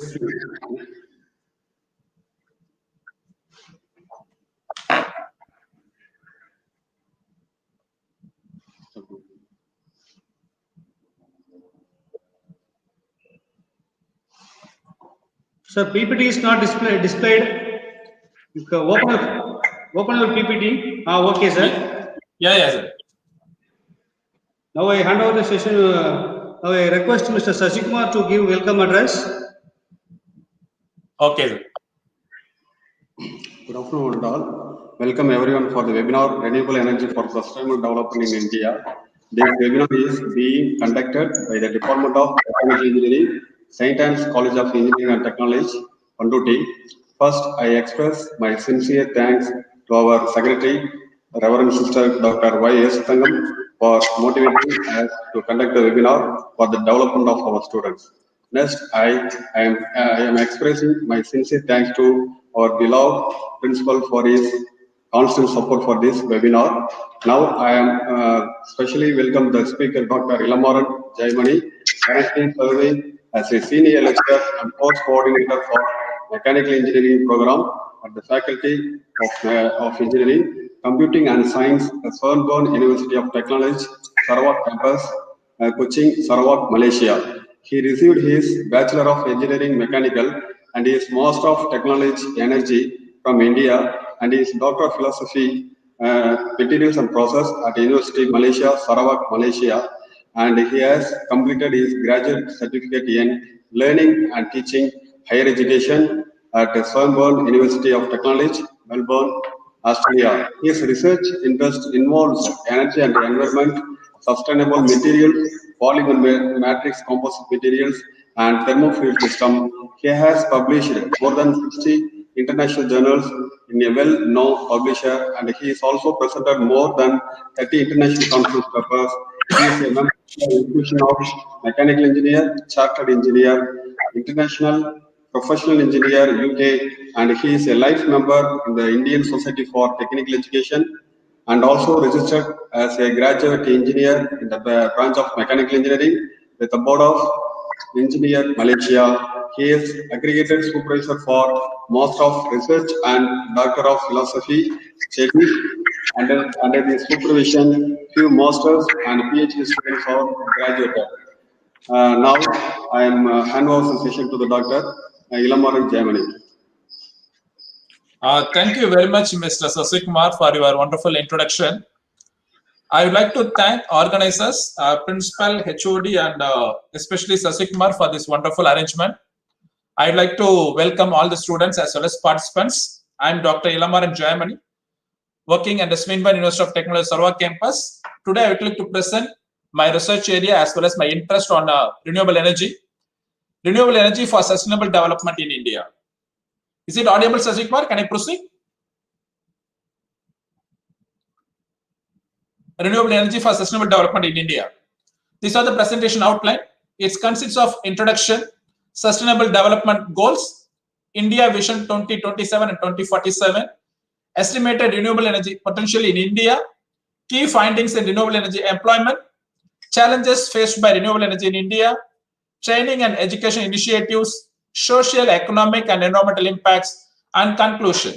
Sir, PPT is not displayed. You can open your PPT. Okay, sir. Yeah, sir. Now I hand over the session. Now I request Mr. Sasikumar to give welcome address. Okay, sir. Good afternoon, all. Welcome everyone for the webinar Renewable Energy for Sustainable Development in India. This webinar is being conducted by the Department of Mechanical Engineering, St. Anne's College of Engineering and Technology, Panduti. First, I express my sincere thanks to our Secretary, Reverend Sister Dr. Y.S. Thangam, for motivating us to conduct the webinar for the development of our students. Next, I am expressing my sincere thanks to our beloved principal for his constant support for this webinar. Now, I am specially welcome the speaker, Dr. Elammaran, Jayamani, currently serving as a senior lecturer and course coordinator for Mechanical Engineering program at the Faculty of Engineering, Computing and Science at Swinburne University of Technology, Sarawak campus, Kuching, Sarawak, Malaysia. He received his Bachelor of Engineering Mechanical and his Master of Technology Energy from India and his Doctor of Philosophy Materials and Process at University of Malaysia, Sarawak, Malaysia. And he has completed his graduate certificate in Learning and Teaching Higher Education at Swinburne University of Technology, Melbourne, Australia. His research interest involves energy and environment, sustainable materials, polymer matrix composite materials, and thermofield system. He has published more than 60 international journals in a well-known publisher, and he is also presented more than 30 international conference papers. He is a member of the Institution of Mechanical Engineer, Chartered Engineer, International Professional Engineer, UK, and he is a life member in the Indian Society for Technical Education, and also registered as a graduate engineer in the branch of mechanical engineering with the Board of Engineer Malaysia. He is accredited supervisor for Master of Research and Doctor of Philosophy studies. Under his supervision, few masters and PhD students are graduated. Now I am hand over the session to the Dr. Elammaran, Jayamani. Thank you very much, Mr. Sasikumar, for your wonderful introduction. I would like to thank organizers, Principal, HOD, and especially Sasikumar for this wonderful arrangement. I would like to welcome all the students as well as participants. I am Dr. Elammaran Jayamani, working at the Swinburne University of Technology, Sarawak campus. Today, I would like to present my research area as well as my interest on renewable energy for sustainable development in India. Is it audible, Sasikumar? Can I proceed? Renewable energy for sustainable development in India. These are the presentation outline. It consists of introduction, sustainable development goals, India Vision 2027 and 2047, estimated renewable energy potential in India, key findings in renewable energy employment, challenges faced by renewable energy in India, training and education initiatives, social, economic, and environmental impacts, and conclusion.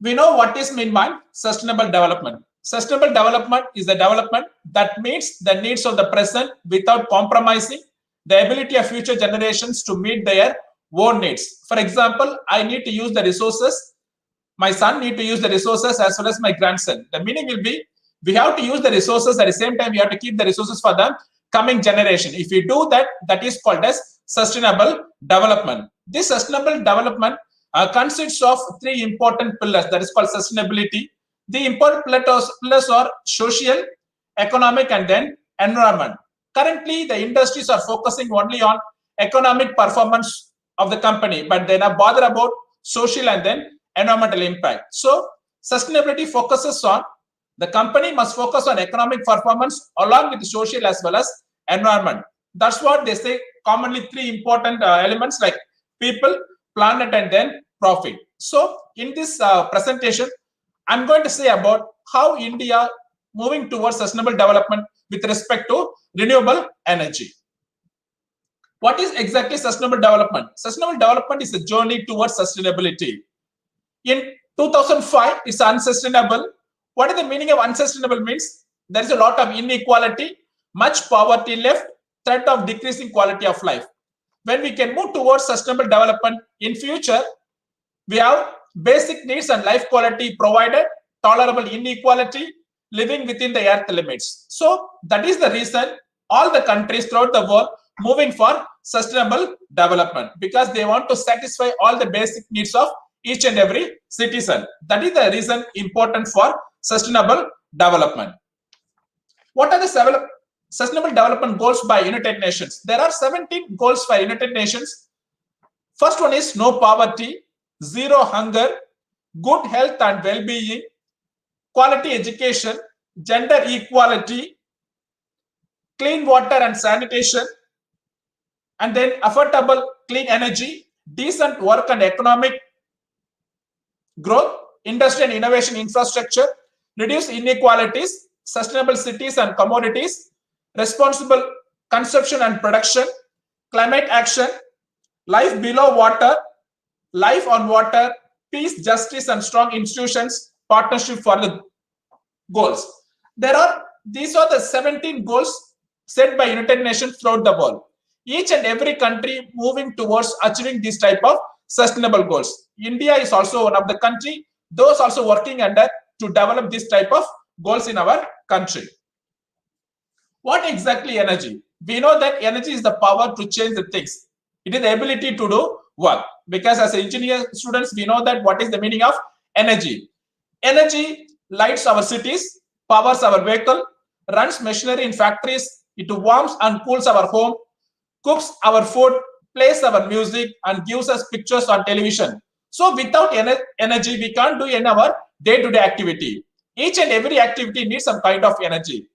We know what is meant by sustainable development. Sustainable development is the development that meets the needs of the present without compromising the ability of future generations to meet their own needs. For example, I need to use the resources. My son need to use the resources as well as my grandson. The meaning will be, we have to use the resources at the same time, we have to keep the resources for the coming generation. If we do that, that is called as sustainable development. This sustainable development consists of three important pillars, that is called sustainability. The important pillars are social, economic, and then environment. Currently, the industries are focusing only on economic performance of the company, but they are bothered about social and then environmental impact. So, sustainability focuses on the company must focus on economic performance along with social as well as environment. That's what they say commonly, three important elements like people, planet, and then profit. So in this presentation, I'm going to say about how India moving towards sustainable development with respect to renewable energy. What is exactly sustainable development? Sustainable development is a journey towards sustainability. In 2005, it's unsustainable. What is the meaning of unsustainable? Means there is a lot of inequality, much poverty left, threat of decreasing quality of life. When we can move towards sustainable development in future, we have basic needs and life quality provided, tolerable inequality, living within the earth limits. So that is the reason all the countries throughout the world moving for sustainable development, because they want to satisfy all the basic needs of each and every citizen. That is the reason important for sustainable development. What are the sustainable development goals by United Nations? There are 17 goals for United Nations. First one is no poverty, zero hunger, good health and well-being, quality education, gender equality, clean water and sanitation, and then affordable clean energy, decent work and economic growth, industry and innovation infrastructure, reduce inequalities, sustainable cities and commodities, responsible consumption and production, climate action, life below water, life on water, peace, justice and strong institutions, partnership for the goals. These are the 17 goals set by United Nations throughout the world. Each and every country moving towards achieving this type of sustainable goals. India is also one of the country, those also working under to develop this type of goals in our country. What exactly energy? We know that energy is the power to change the things. It is the ability to do work. Because as engineer students, we know that what is the meaning of energy. Energy lights our cities, powers our vehicle, runs machinery in factories, it warms and cools our home, cooks our food, plays our music, and gives us pictures on television. So without energy, we can't do any of our day-to-day activity. Each and every activity needs some kind of energy.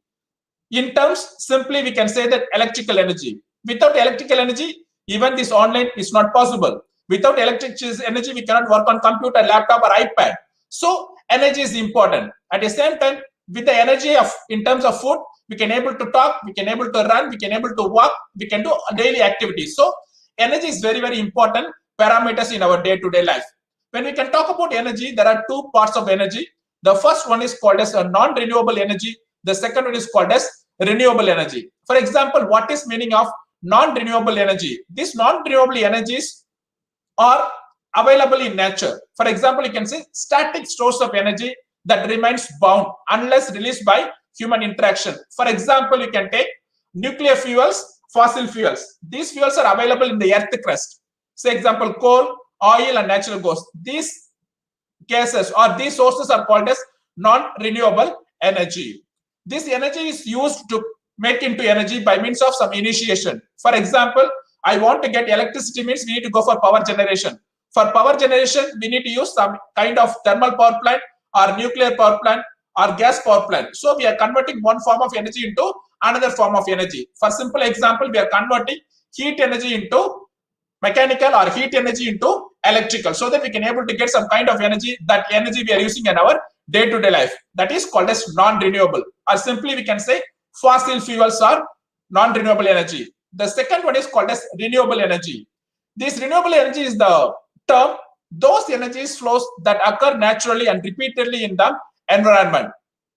In terms, simply we can say that electrical energy. Without electrical energy, even this online is not possible. Without electrical energy, we cannot work on computer, laptop, or iPad. So energy is important. At the same time, with the energy of in terms of food, we can able to talk, we can able to run, we can able to walk, we can do daily activities. So energy is very, very important parameters in our day-to-day life. When we can talk about energy, there are two parts of energy. The first one is called as a non-renewable energy. The second one is called as renewable energy. For example, what is meaning of non-renewable energy? These non-renewable energies are available in nature. For example, you can say static stores of energy that remains bound unless released by human interaction. For example, you can take nuclear fuels, fossil fuels. These fuels are available in the earth crust. Say example, coal, oil and natural gas. These gases or these sources are called as non-renewable energy. This energy is used to make into energy by means of some initiation. For example, I want to get electricity means we need to go for power generation. For power generation, we need to use some kind of thermal power plant or nuclear power plant or gas power plant. So we are converting one form of energy into another form of energy. For simple example, we are converting heat energy into mechanical or heat energy into electrical, so that we can able to get some kind of energy, that energy we are using in our day-to-day life. That is called as non-renewable, or simply we can say fossil fuels are non-renewable energy. The second one is called as renewable energy. This renewable energy is the term those energies flows that occur naturally and repeatedly in the environment.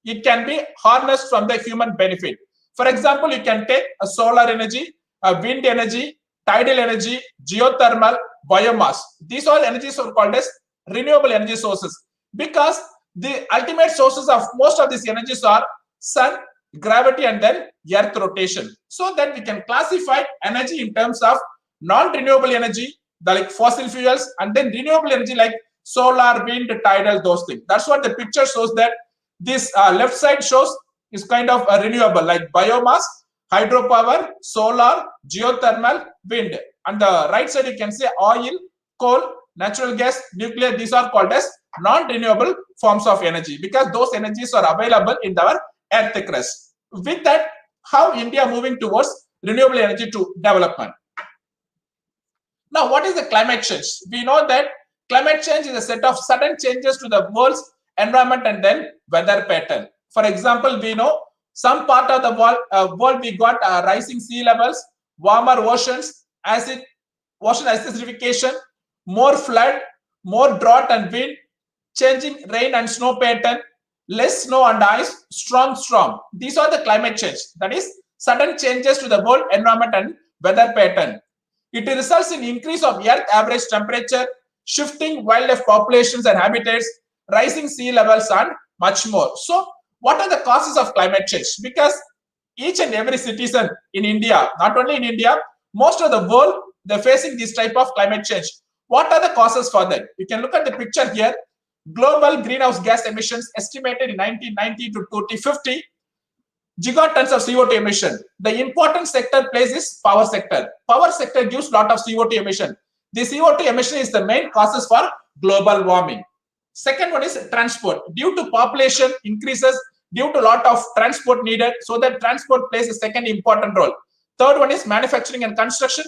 It can be harnessed from the human benefit. For example, you can take a solar energy, a wind energy, tidal energy, geothermal, biomass. These all energies are called as renewable energy sources, because the ultimate sources of most of these energies are sun, gravity, and then earth rotation. So that we can classify energy in terms of non-renewable energy, like fossil fuels, and then renewable energy like solar, wind, tidal, those things. That's what the picture shows, that this left side shows is kind of a renewable like biomass, hydropower, solar, geothermal, wind. And the right side you can see oil, coal, natural gas, nuclear. These are called as non-renewable forms of energy, because those energies are available in our earth crust. With that, how India moving towards renewable energy to development. Now, what is the climate change? We know that climate change is a set of sudden changes to the world's environment and then weather pattern. For example, we know some part of the world we got rising sea levels, warmer oceans, ocean acidification, more flood, more drought and wind, changing rain and snow pattern, less snow and ice, strong storm. These are the climate change. That is sudden changes to the world environment and weather pattern. It results in increase of earth average temperature, shifting wildlife populations and habitats, rising sea levels and much more. So what are the causes of climate change? Because each and every citizen in India, not only in India, most of the world, they're facing this type of climate change. What are the causes for that? You can look at the picture here. Global greenhouse gas emissions estimated in 1990 to 2050, gigatons of CO2 emission. The important sector plays is power sector. Power sector gives lot of CO2 emission. The CO2 emission is the main causes for global warming. Second one is transport. Due to population increases, due to lot of transport needed, so that transport plays a second important role. Third one is manufacturing and construction,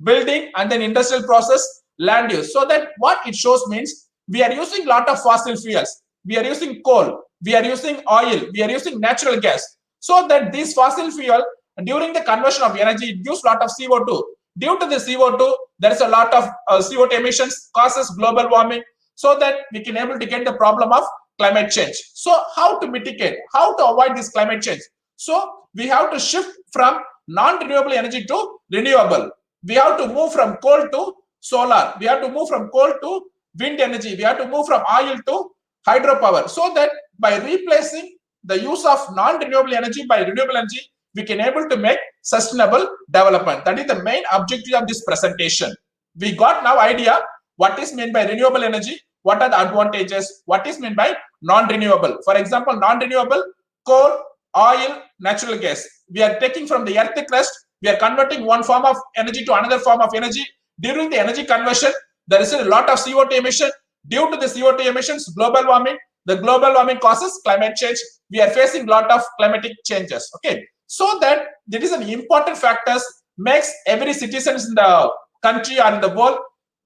building and then industrial process, land use. So that what it shows means we are using lot of fossil fuels. We are using coal, we are using oil, we are using natural gas. So that these fossil fuel, during the conversion of energy, it gives lot of CO2. Due to the CO2, there is a lot of CO2 emissions, causes global warming, so that we can able to get the problem of climate change. So how to mitigate, how to avoid this climate change? So we have to shift from non-renewable energy to renewable. We have to move from coal to solar. We have to move from coal to wind energy. We have to move from oil to hydropower. So that by replacing the use of non-renewable energy by renewable energy, we can able to make sustainable development. That is the main objective of this presentation. We got now idea what is meant by renewable energy, what are the advantages, what is meant by non-renewable. For example, non-renewable, coal, oil, natural gas. We are taking from the earth crust, we are converting one form of energy to another form of energy. During the energy conversion, there is a lot of CO2 emission. Due to the CO2 emissions, global warming, the global warming causes climate change. We are facing lot of climatic changes. Okay, so that there is an important factors makes every citizen in the country or in the world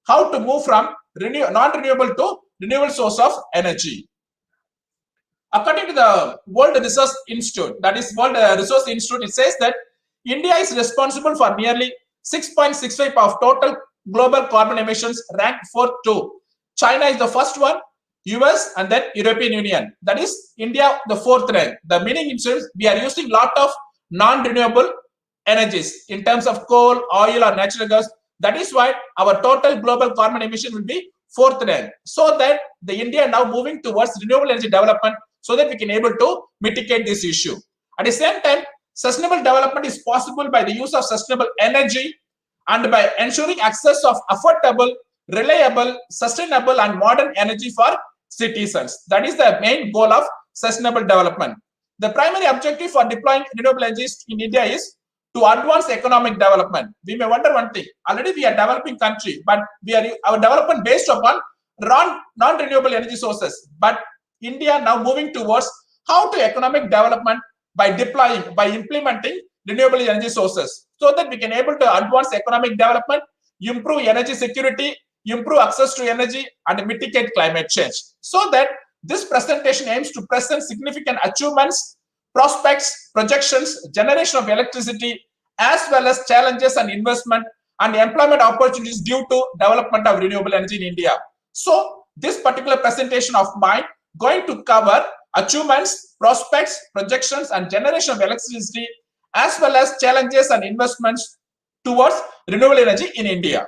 how to move from non-renewable to renewable source of energy. According to the World Resource Institute, that is World Resource Institute, it says that India is responsible for nearly 6.65% of total global carbon emissions, ranked 4th to China is the first one, US and then European Union. That is India, the 4th rank. The meaning is we are using lot of non-renewable energies in terms of coal, oil or natural gas. That is why our total global carbon emission will be 4th rank. So that the India now moving towards renewable energy development, so that we can able to mitigate this issue. At the same time, sustainable development is possible by the use of sustainable energy and by ensuring access of affordable, reliable, sustainable and modern energy for citizens. That is the main goal of sustainable development. The primary objective for deploying renewable energies in India is to advance economic development. We may wonder one thing, already we are developing country, but our development based upon non-renewable energy sources. But India now moving towards how to economic development by deploying, by implementing renewable energy sources, so that we can able to advance economic development, improve energy security, improve access to energy and mitigate climate change. So that this presentation aims to present significant achievements, prospects, projections, generation of electricity, as well as challenges and investment and employment opportunities due to development of renewable energy in India. So this particular presentation of mine going to cover achievements, prospects, projections and generation of electricity, as well as challenges and investments towards renewable energy in India.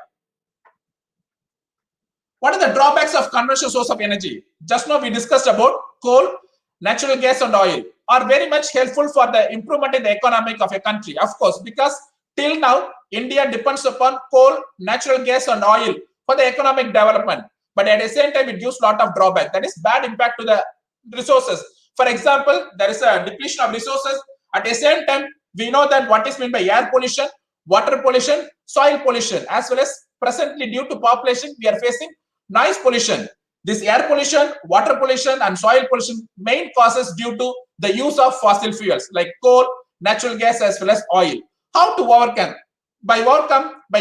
What are the drawbacks of conventional source of energy? Just now we discussed about coal, natural gas and oil are very much helpful for the improvement in the economic of a country, of course, because till now India depends upon coal, natural gas and oil for the economic development. But at the same time, it gives a lot of drawback. That is bad impact to the resources. For example, there is a depletion of resources. At the same time, we know that what is meant by air pollution, water pollution, soil pollution, as well as presently due to population, we are facing noise pollution. This air pollution, water pollution and soil pollution main causes due to the use of fossil fuels like coal, natural gas as well as oil. How to overcome? By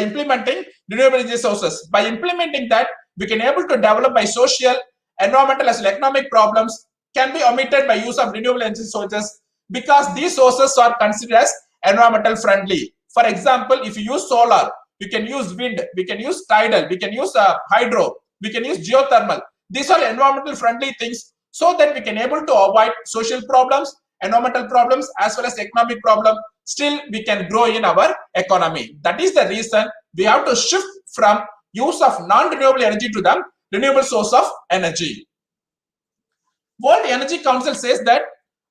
implementing renewable energy sources. By implementing that, we can able to develop by social, environmental as well as economic problems can be omitted by use of renewable energy sources, because these sources are considered as environmental friendly. For example, if you use solar we can use wind, we can use tidal, we can use hydro, we can use geothermal. These are environmental friendly things, so that we can able to avoid social problems, environmental problems, as well as economic problem. Still, we can grow in our economy. That is the reason we have to shift from use of non-renewable energy to the renewable source of energy. World Energy Council says that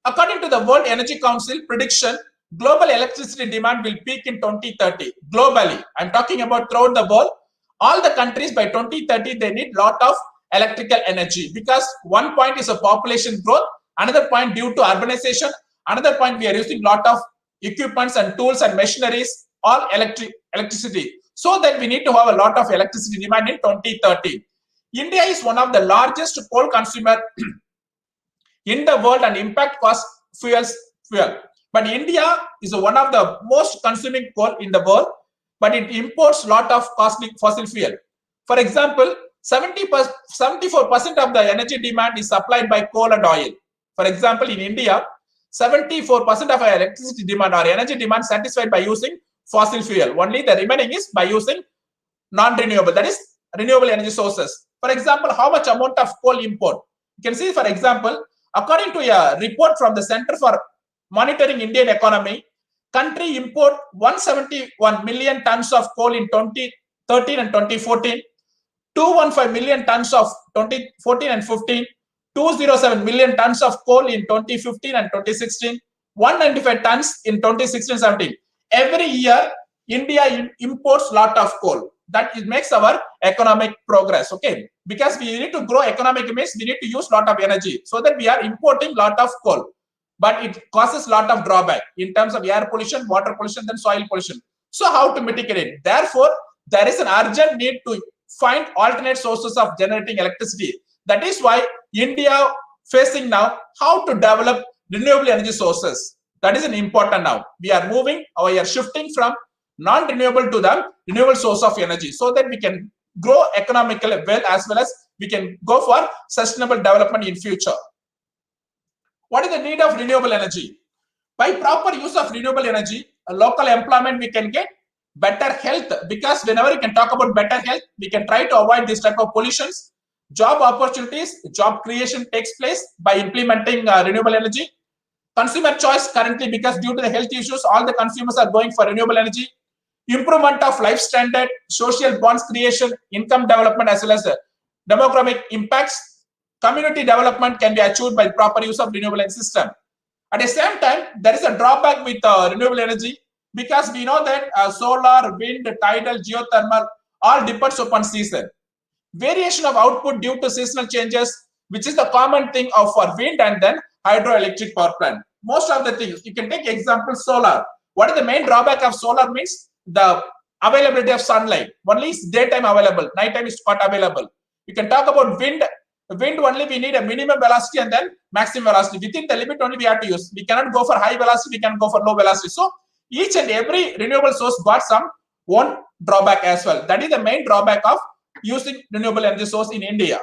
according to the World Energy Council prediction, global electricity demand will peak in 2030 globally. I'm talking about throughout the world. All the countries by 2030, they need lot of electrical energy, because one point is a population growth, another point due to urbanization, another point we are using lot of equipments and tools and machineries, all electricity. So that we need to have a lot of electricity demand in 2030. India is one of the largest coal consumer in the world and impact cost fuel. But India is one of the most consuming coal in the world, but it imports lot of costly fossil fuel. For example, 74% of the energy demand is supplied by coal and oil. For example, in India, 74% of our electricity demand or energy demand satisfied by using fossil fuel. Only the remaining is by using non-renewable, that is renewable energy sources. For example, how much amount of coal import? You can see, for example, according to a report from the Center for Monitoring Indian Economy, country import 171 million tons of coal in 2013 and 2014, 215 million tons of 2014 and 15, 207 million tons of coal in 2015 and 2016, 195 tons in 2016-17. Every year, India imports lot of coal. That makes our economic progress, okay? Because we need to grow economic means we need to use lot of energy, so that we are importing lot of coal. But it causes lot of drawback in terms of air pollution, water pollution, then soil pollution. So how to mitigate it? Therefore, there is an urgent need to find alternate sources of generating electricity. That is why India facing now how to develop renewable energy sources. That is an important now. We are moving or we are shifting from non-renewable to the renewable source of energy, so that we can grow economically well, as well as we can go for sustainable development in future. What is the need of renewable energy? By proper use of renewable energy, a local employment we can get, better health, because whenever we can talk about better health, we can try to avoid this type of pollutions. Job opportunities, job creation takes place by implementing renewable energy. Consumer choice currently, because due to the health issues, all the consumers are going for renewable energy. Improvement of life standard, social bonds creation, income development, as well as demographic impacts. Community development can be achieved by proper use of renewable energy system. At the same time, there is a drawback with renewable energy, because we know that solar, wind, tidal, geothermal all depends upon season. Variation of output due to seasonal changes, which is the common thing of for wind and then hydroelectric power plant. Most of the things, you can take example solar. What is the main drawback of solar means? The availability of sunlight. Only is daytime available, nighttime is not available. You can talk about wind. Wind only we need a minimum velocity and then maximum velocity. Within the limit only we have to use. We cannot go for high velocity, we can go for low velocity. So each and every renewable source got some one drawback as well. That is the main drawback of using renewable energy source in India.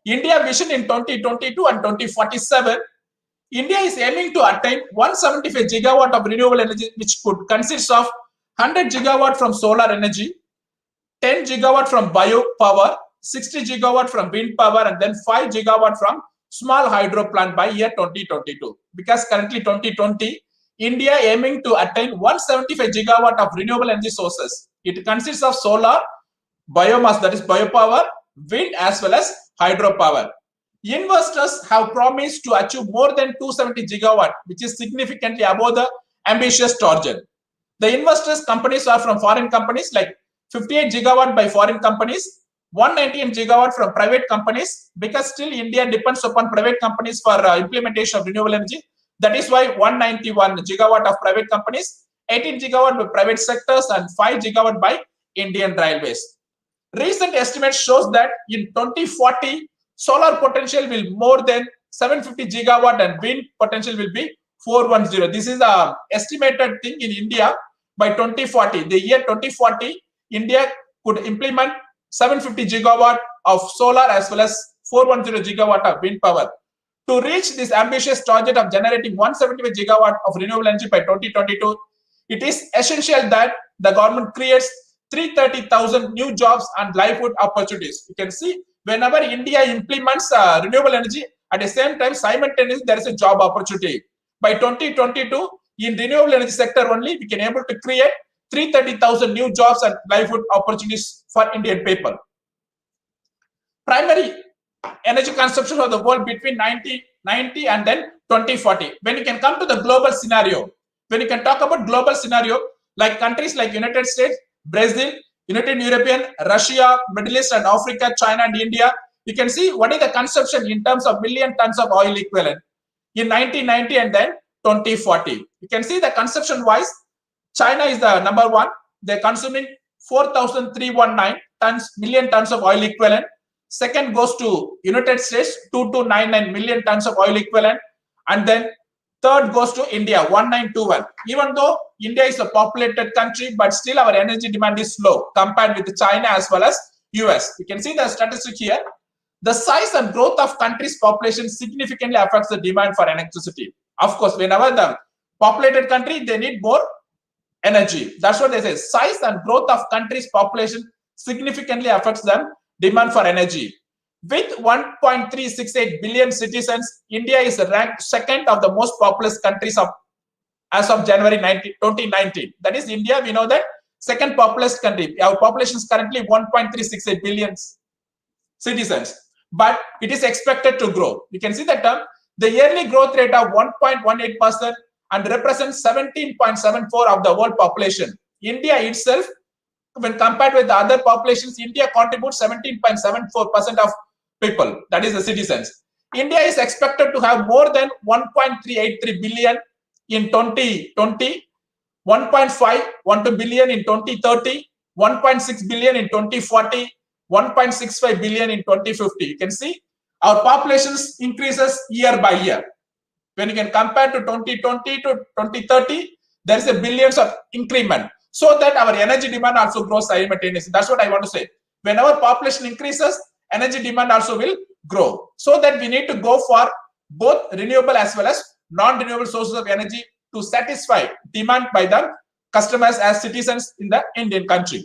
India vision in 2022 and 2047, India is aiming to attain 175 gigawatt of renewable energy, which could consist of 100 gigawatt from solar energy, 10 gigawatt from biopower, 60 gigawatt from wind power, and then 5 gigawatt from small hydro plant by year 2022. Because currently 2020, India aiming to attain 175 gigawatt of renewable energy sources. It consists of solar, biomass, that is biopower, wind, as well as hydropower. Investors have promised to achieve more than 270 gigawatt, which is significantly above the ambitious target. The investors companies are from foreign companies, like 58 gigawatt by foreign companies, 198 gigawatt from private companies, because still India depends upon private companies for implementation of renewable energy. That is why 191 gigawatt of private companies, 18 gigawatt by private sectors, and 5 gigawatt by Indian Railways. Recent estimates shows that in 2040, solar potential will more than 750 gigawatt and wind potential will be 410. This is the estimated thing in India by 2040. The year 2040, India could implement 750 gigawatt of solar as well as 410 gigawatt of wind power. To reach this ambitious target of generating 175 gigawatt of renewable energy by 2022, it is essential that the government creates 330,000 new jobs and livelihood opportunities. You can see whenever India implements renewable energy, at the same time, simultaneously, there is a job opportunity. By 2022, in renewable energy sector only, we can able to create 330,000 new jobs and livelihood opportunities for Indian people. Primary energy consumption of the world between 1990 and then 2040. When you can come to the global scenario, when you can talk about global scenario, like countries like United States, Brazil, United European, Russia, Middle East and Africa, China and India, you can see what is the consumption in terms of million tons of oil equivalent in 1990 and then 2040. You can see the consumption wise, China is the number one. They're consuming 4,319 million tons of oil equivalent. Second goes to United States, 2,299 million tons of oil equivalent. And then third goes to India, 1,921. Even though India is a populated country, but still our energy demand is low compared with China as well as US. You can see the statistic here. The size and growth of country's population significantly affects the demand for electricity. Of course, whenever the populated country, they need more energy. That's what they say. Size and growth of country's population significantly affects them demand for energy. With 1.368 billion citizens, India is ranked second of the most populous countries as of January 2019. That is India, we know that second populous country. Our population is currently 1.368 billion citizens, but it is expected to grow. You can see that the yearly growth rate of 1.18% and represents 17.74% of the world population. India itself, when compared with the other populations, India contributes 17.74% of people, that is the citizens. India is expected to have more than 1.383 billion in 2020, 1.512 billion in 2030, 1.6 billion in 2040, 1.65 billion in 2050. You can see our populations increases year by year. When you can compare to 2020 to 2030, there is a billions of increment, so that our energy demand also grows simultaneously. That's what I want to say. When our population increases, energy demand also will grow. So that we need to go for both renewable as well as non-renewable sources of energy to satisfy demand by the customers as citizens in the Indian country.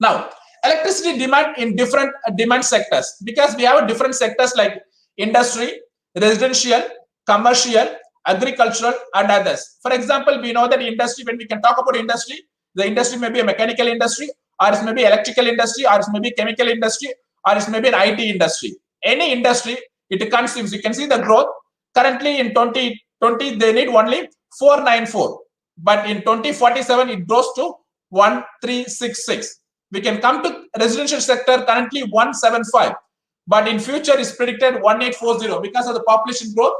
Now, electricity demand in different demand sectors, because we have different sectors like industry, residential, commercial, agricultural and others. For example, we know that industry, when we can talk about industry, the industry may be a mechanical industry, or it may be electrical industry, or it may be chemical industry, or it may be an IT industry. Any industry, it consumes. You can see the growth. Currently in 2020, they need only 494. But in 2047, it grows to 1366. We can come to residential sector, currently 175. But in future, is predicted 1840 because of the population growth.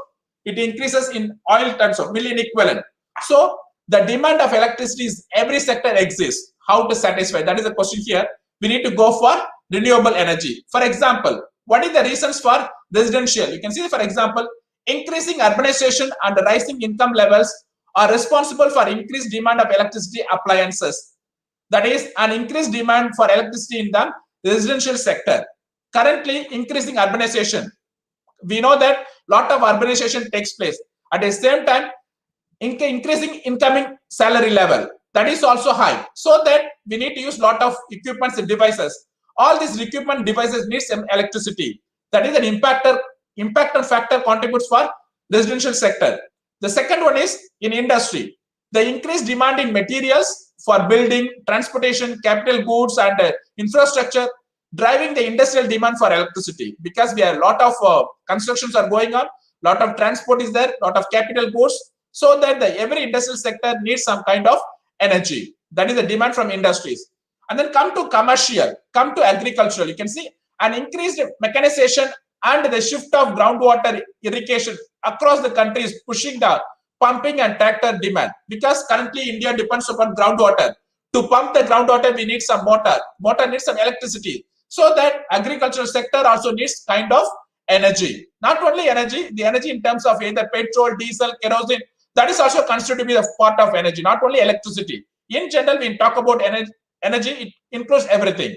It increases in oil terms of million equivalent. So the demand of electricity is every sector exists. How to satisfy? That is the question here. We need to go for renewable energy. For example, what is the reasons for residential? You can see, for example, increasing urbanization and rising income levels are responsible for increased demand of electricity appliances. That is an increased demand for electricity in the residential sector. Currently, increasing urbanization. We know that lot of urbanization takes place. At the same time, increasing incoming salary level, that is also high. So that we need to use lot of equipments and devices. All these equipment devices need some electricity. That is an impactor factor contributes for residential sector. The second one is in industry. The increased demand in materials for building, transportation, capital goods and infrastructure, driving the industrial demand for electricity, because we have a lot of constructions are going on, lot of transport is there, lot of capital goods, so that every industrial sector needs some kind of energy. That is the demand from industries. And then come to commercial, come to agricultural. You can see an increased mechanization and the shift of groundwater irrigation across the country is pushing the pumping and tractor demand, because currently India depends upon groundwater. To pump the groundwater, we need some motor. Motor needs some electricity. So that agricultural sector also needs kind of energy. Not only energy, the energy in terms of either petrol, diesel, kerosene, that is also considered to be a part of energy, not only electricity. In general, when we talk about energy, it includes everything.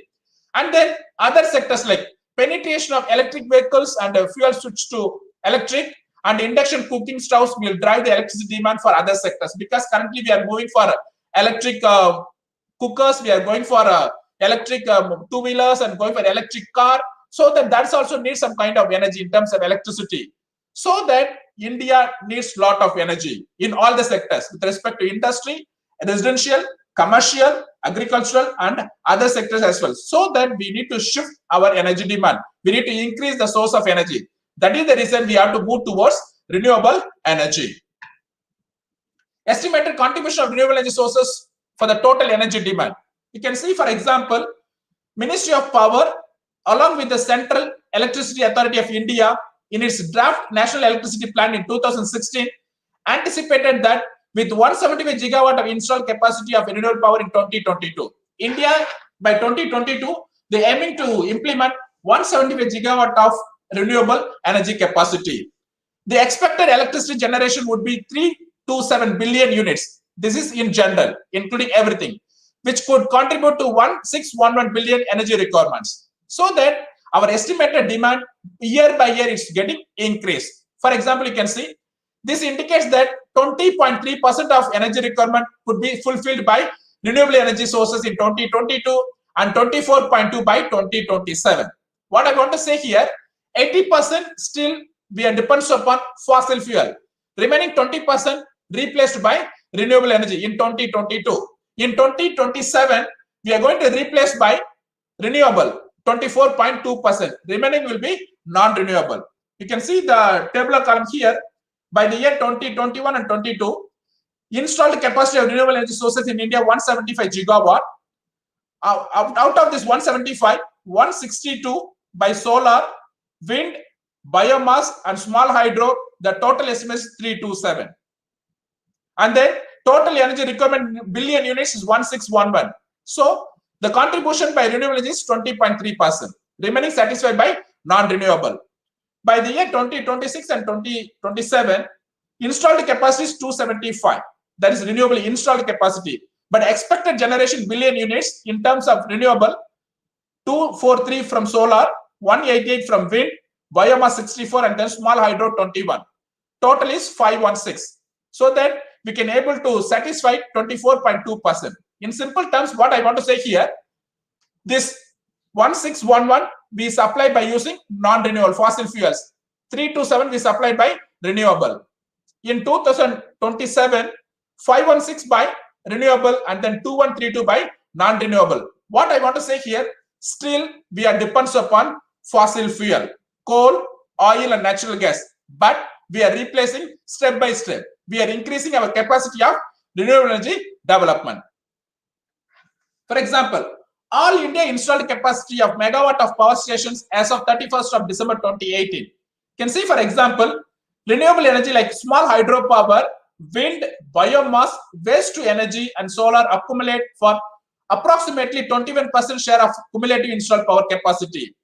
And then other sectors like penetration of electric vehicles and fuel switch to electric and induction cooking stoves will drive the electricity demand for other sectors, because currently we are moving for electric cookers, we are going for electric two-wheelers and going for electric car. So that's also needs some kind of energy in terms of electricity. So that India needs lot of energy in all the sectors with respect to industry, residential, commercial, agricultural, and other sectors as well. So that we need to shift our energy demand. We need to increase the source of energy. That is the reason we have to move towards renewable energy. Estimated contribution of renewable energy sources for the total energy demand. You can see, for example, Ministry of Power along with the Central Electricity Authority of India in its draft National Electricity Plan in 2016 anticipated that with 175 gigawatt of installed capacity of renewable power in 2022. India by 2022, they aiming to implement 175 gigawatt of renewable energy capacity. The expected electricity generation would be 327 billion units. This is in general, including everything, which could contribute to 1611 billion energy requirements. So that our estimated demand year by year is getting increased. For example, you can see this indicates that 20.3% of energy requirement could be fulfilled by renewable energy sources in 2022 and 24.2 by 2027. What I want to say here, 80% still we are dependent upon fossil fuel. Remaining 20% replaced by renewable energy in 2022. In 2027, we are going to replace by renewable 24.2%. Remaining will be non-renewable. You can see the tabular column here. By the year 2021 and 22, installed capacity of renewable energy sources in India 175 gigawatt. Out of this 175, 162 by solar, wind, biomass, and small hydro. The total estimate is 327. And then total energy requirement billion units is 1611. So the contribution by renewable energy is 20.3%. Remaining satisfied by non-renewable. By the year 2026 and 2027, installed capacity is 275. That is renewable installed capacity. But expected generation billion units in terms of renewable, 243 from solar, 188 from wind, biomass 64, and then small hydro 21. Total is 516. So that we can able to satisfy 24.2%. In simple terms, what I want to say here, this 1611 we supply by using non-renewable fossil fuels. 327 we supplied by renewable. In 2027, 516 by renewable and then 2132 by non-renewable. What I want to say here, still we are dependent upon fossil fuel, coal, oil, and natural gas. But we are replacing step by step. We are increasing our capacity of renewable energy development. For example, all India installed capacity of megawatt of power stations as of 31st of December 2018. You can see, for example, renewable energy like small hydropower, wind, biomass, waste to energy, and solar accumulate for approximately 21% share of cumulative installed power capacity.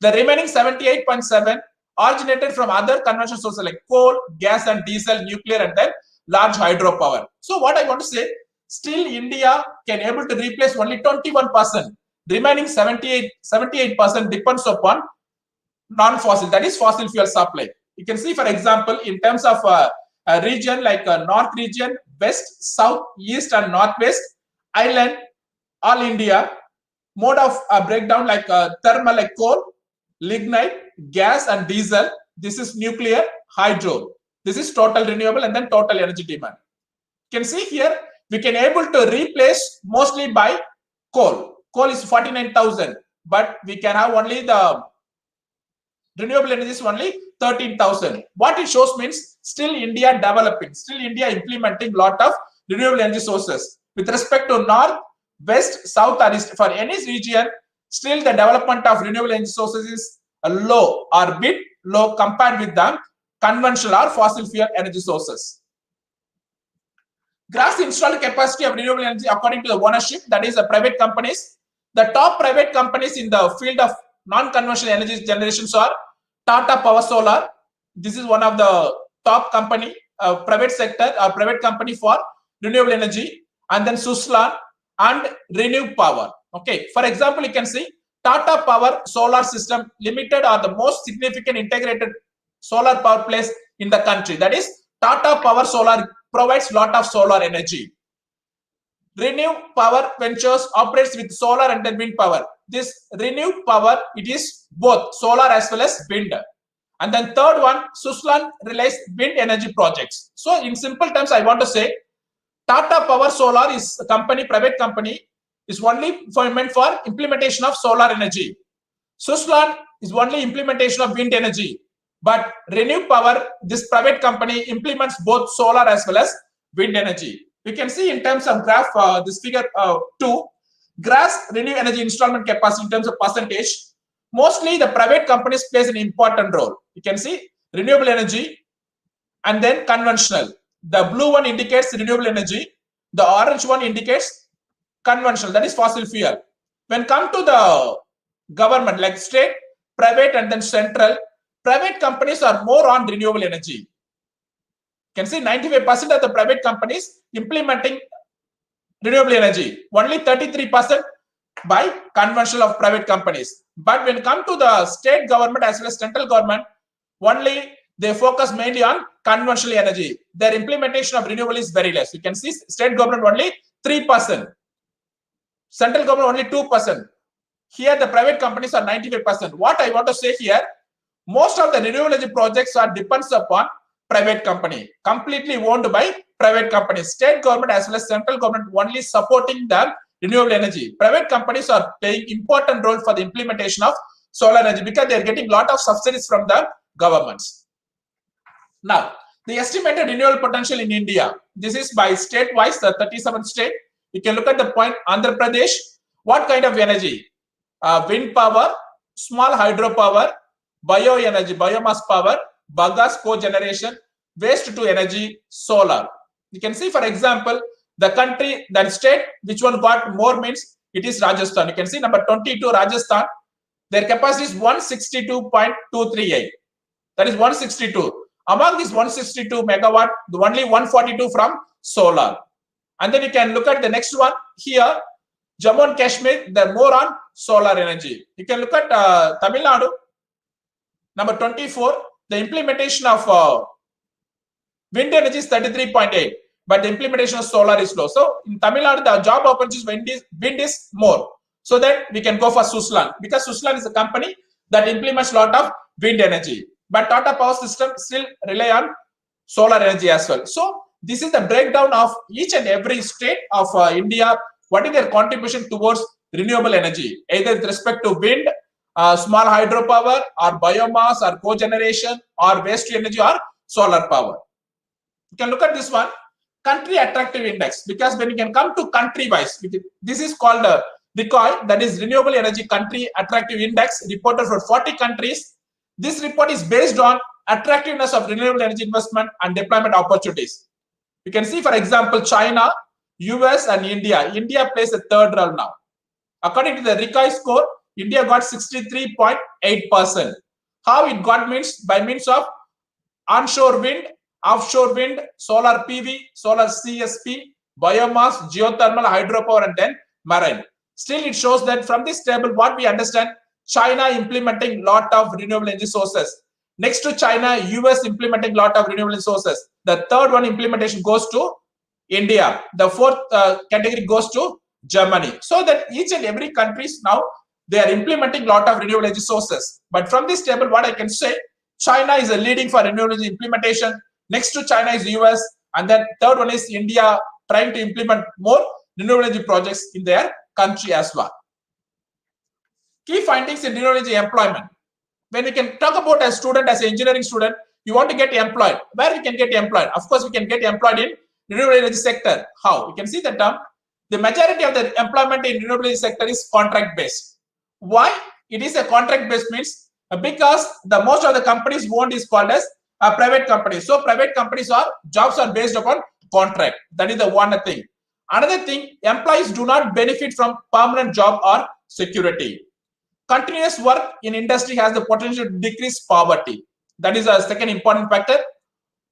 The remaining 78.7 originated from other conventional sources like coal, gas, and diesel, nuclear, and then large hydropower. So what I want to say, still India can able to replace only 21%. Remaining 78% depends upon non-fossil, that is fossil fuel supply. You can see, for example, in terms of a region like North region, West, South, East, and Northwest, Island, all India, mode of breakdown like thermal like coal, lignite, gas, and diesel. This is nuclear, hydro. This is total renewable and then total energy demand. You can see here, we can able to replace mostly by coal. Coal is 49,000, but we can have only the renewable energy is only 13,000. What it shows means still India developing, still India implementing lot of renewable energy sources. With respect to North, West, South, or East, for any region, still the development of renewable energy sources is low or bit low compared with the conventional or fossil fuel energy sources. Gross installed capacity of renewable energy according to the ownership, that is the private companies. The top private companies in the field of non-conventional energy generations are Tata Power Solar. This is one of the top company, private sector or private company for renewable energy, and then Suzlon and Renewable Power. Okay, for example, you can see Tata Power Solar System Limited are the most significant integrated solar power place in the country. That is Tata Power Solar provides lot of solar energy. Renew Power Ventures operates with solar and then wind power. This Renew Power, it is both solar as well as wind. And then third one, Suslan relies wind energy projects. So in simple terms, I want to say Tata Power Solar is a company, private company, is only meant for implementation of solar energy. Suslan is only implementation of wind energy. But Renew Power, this private company, implements both solar as well as wind energy. We can see in terms of graph, this figure 2, gross Renew energy installment capacity in terms of percentage. Mostly the private companies plays an important role. You can see renewable energy and then conventional. The blue one indicates renewable energy. The orange one indicates conventional, that is fossil fuel. When come to the government, like state, private and then central, private companies are more on renewable energy. You can see 95% of the private companies implementing renewable energy. Only 33% by conventional of private companies. But when come to the state government as well as central government, only they focus mainly on conventional energy. Their implementation of renewable is very less. You can see state government only 3%, central government only 2%. Here the private companies are 95%. What I want to say here, most of the renewable energy projects are depends upon private company, completely owned by private companies. State government as well as central government only supporting the renewable energy. Private companies are playing important role for the implementation of solar energy because they are getting lot of subsidies from the governments. Now, the estimated renewable potential in India, this is by state wise, the 37 state. You can look at the point Andhra Pradesh. What kind of energy? Wind power, small hydropower, bioenergy, biomass power, bagasse cogeneration, waste to energy, solar. You can see, for example, the country, that state, which one got more means it is Rajasthan. You can see number 22, Rajasthan. Their capacity is 162.238. That is 162. Among these 162 megawatt, only 142 from solar. And then you can look at the next one here, Jammu and Kashmir, they're more on solar energy. You can look at Tamil Nadu, number 24, the implementation of wind energy is 33.8, but the implementation of solar is low. So in Tamil Nadu, the job opportunities wind is more. So that we can go for Suslan, because Suslan is a company that implements a lot of wind energy. But Tata Power System still rely on solar energy as well. So this is the breakdown of each and every state of India. What is their contribution towards renewable energy, either with respect to wind, small hydropower, or biomass, or cogeneration, or waste to energy, or solar power. You can look at this one, country attractive index, because when you can come to country wise, this is called RECOI, that is renewable energy country attractive index, reported for 40 countries. This report is based on attractiveness of renewable energy investment and deployment opportunities. You can see, for example, China, US, and India. India plays a third role now. According to the RECOI score, India got 63.8%. How it got means by means of onshore wind, offshore wind, solar PV, solar CSP, biomass, geothermal, hydropower, and then marine. Still, it shows that from this table, what we understand, China implementing lot of renewable energy sources. Next to China, US implementing lot of renewable energy sources. The third one implementation goes to India. The fourth category goes to Germany. So that each and every countries now, they are implementing lot of renewable energy sources. But from this table, what I can say, China is a leading for renewable energy implementation. Next to China is US, and then third one is India, trying to implement more renewable energy projects in their country as well. Key findings in renewable energy employment. When we can talk about a student, as an engineering student, you want to get employed. Where we can get employed? Of course, we can get employed in renewable energy sector. How? You can see the term. The majority of the employment in renewable energy sector is contract based. Why? It is a contract based means because the most of the companies owned is called as a private company. So private companies jobs are based upon contract. That is the one thing. Another thing, employees do not benefit from permanent job or security. Continuous work in industry has the potential to decrease poverty. That is a second important factor.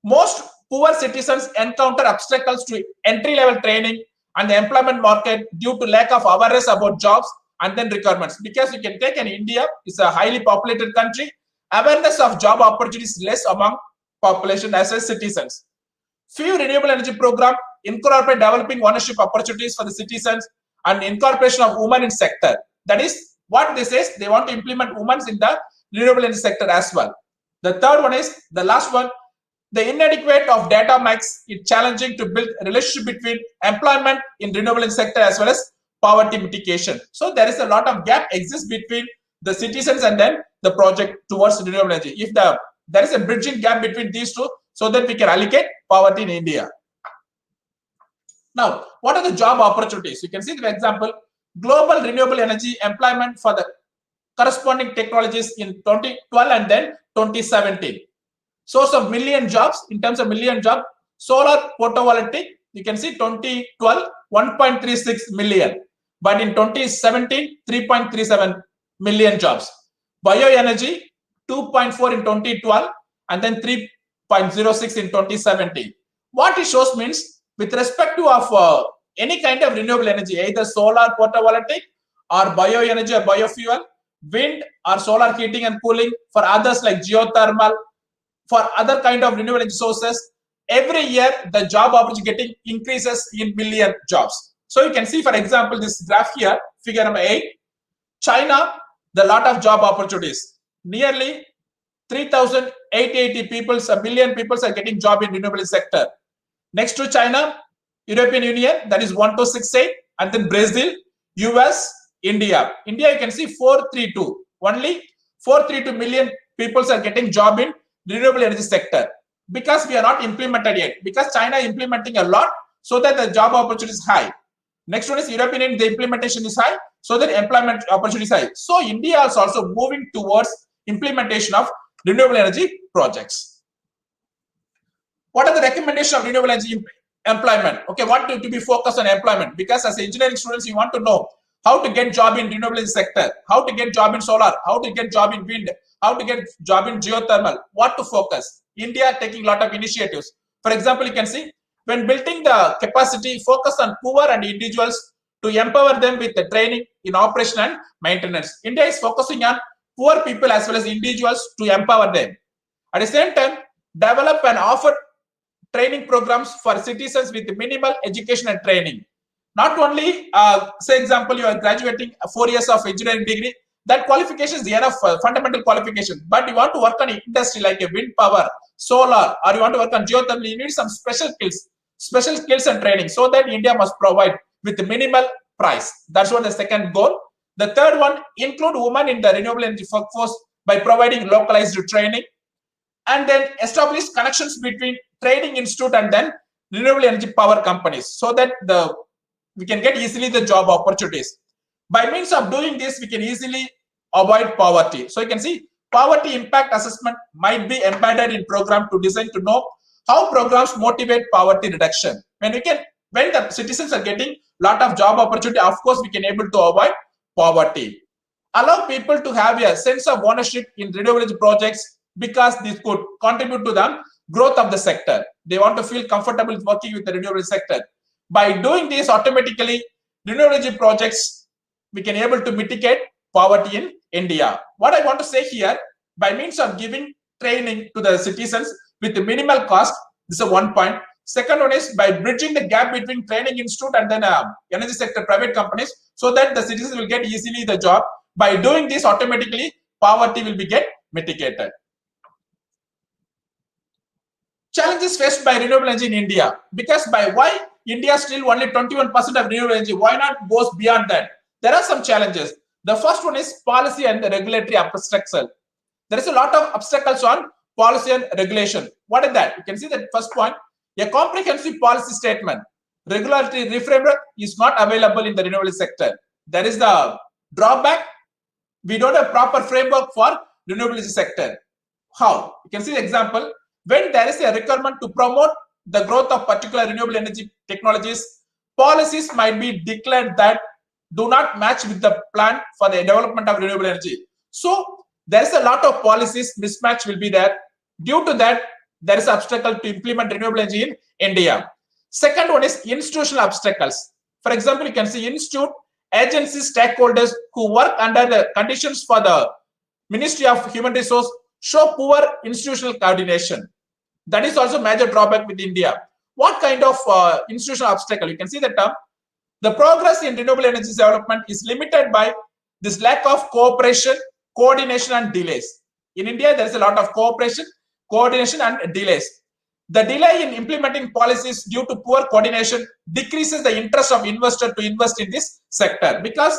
Most poor citizens encounter obstacles to entry-level training and the employment market due to lack of awareness about jobs and then requirements. Because you can take in India, it's a highly populated country. Awareness of job opportunities less among population as well as citizens. Few renewable energy program incorporate developing ownership opportunities for the citizens and incorporation of women in sector. That is what this is. They want to implement women in the renewable energy sector as well. The third one is the last one. The inadequate of data makes it challenging to build a relationship between employment in renewable energy sector as well as poverty mitigation. So there is a lot of gap exists between the citizens and then the project towards renewable energy. If there is a bridging gap between these two, so that we can allocate poverty in India. Now, what are the job opportunities? You can see the example, global renewable energy employment for the corresponding technologies in 2012 and then 2017. Source of million jobs, in terms of million jobs, solar photovoltaic, you can see 2012, 1.36 million. But in 2017, 3.37 million jobs. Bioenergy, 2.4 in 2012 and then 3.06 in 2017. What it shows means with respect to any kind of renewable energy, either solar photovoltaic or bioenergy or biofuel, wind or solar heating and cooling, for others like geothermal, for other kind of renewable energy sources, every year the job opportunity getting increases in million jobs. So you can see, for example, this graph here, figure number 8, China, the lot of job opportunities, nearly 3,880 people, a million people are getting job in renewable sector. Next to China, European Union, that is 1268, and then Brazil, US, India. India, you can see 432. Only 432 million people are getting job in renewable energy sector, because we are not implemented yet, because China is implementing a lot, so that the job opportunity is high. Next one is European Union, the implementation is high, so that employment opportunity is high. So India is also moving towards implementation of renewable energy projects. What are the recommendations of renewable energy employment? Okay, what to be focused on employment? Because as engineering students, you want to know how to get job in renewable energy sector, how to get job in solar, how to get job in wind, how to get job in geothermal, what to focus. India taking a lot of initiatives. For example, you can see when building the capacity, focus on poor and individuals to empower them with the training in operation and maintenance. India is focusing on poor people as well as individuals to empower them. At the same time, develop and offer training programs for citizens with minimal education and training. Not only, say example, you are graduating 4 years of engineering degree, that qualification is enough fundamental qualification, but you want to work on industry like a wind power, solar, or you want to work on geothermal, you need some special skills and training, so that India must provide with minimal price. That's what the second goal. The third one, include women in the renewable energy workforce by providing localized training, and then establish connections between training institute and then renewable energy power companies, so that we can get easily the job opportunities. By means of doing this, we can easily avoid poverty. So you can see poverty impact assessment might be embedded in program to design to know how programs motivate poverty reduction. When the citizens are getting lot of job opportunity, of course we can able to avoid poverty. Allow people to have a sense of ownership in renewable energy projects, because this could contribute to the growth of the sector. They want to feel comfortable working with the renewable sector. By doing this, automatically renewable energy projects, we can able to mitigate poverty in India. What I want to say here, by means of giving training to the citizens with the minimal cost, this is one point. Second one is by bridging the gap between training institute and then energy sector private companies, so that the citizens will get easily the job. By doing this, automatically poverty will be get mitigated. Challenges faced by renewable energy in India, because by why India still only 21% of renewable energy, why not goes beyond that? There are some challenges. The first one is policy and the regulatory obstacles. There is a lot of obstacles on policy and regulation. What is that? You can see that first point, a comprehensive policy statement. Regulatory framework is not available in the renewable sector. There is the drawback. We don't have proper framework for renewable energy sector. How? You can see the example. When there is a requirement to promote the growth of particular renewable energy technologies, policies might be declared that do not match with the plan for the development of renewable energy. So there is a lot of policies mismatch will be there. Due to that, there is obstacle to implement renewable energy in India. Second one is institutional obstacles. For example, you can see institute, agencies, stakeholders who work under the conditions for the Ministry of Human Resources show poor institutional coordination. That is also major drawback with India. What kind of institutional obstacle? You can see the term. The progress in renewable energy development is limited by this lack of cooperation, coordination, and delays. In India, there is a lot of cooperation, coordination, and delays. The delay in implementing policies due to poor coordination decreases the interest of investor to invest in this sector, because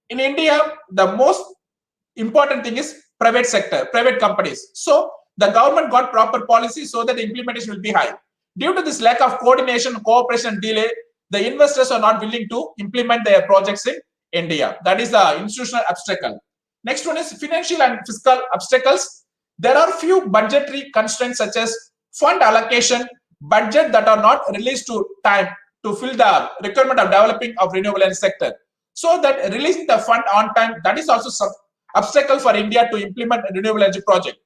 in India, the most important thing is private sector, private companies. So the government got proper policy so that the implementation will be high. Due to this lack of coordination, cooperation, delay, the investors are not willing to implement their projects in India. That is the institutional obstacle. Next one is financial and fiscal obstacles. There are few budgetary constraints such as fund allocation, budget that are not released to time to fill the requirement of developing of renewable energy sector. So that releasing the fund on time, that is also some obstacle for India to implement a renewable energy project.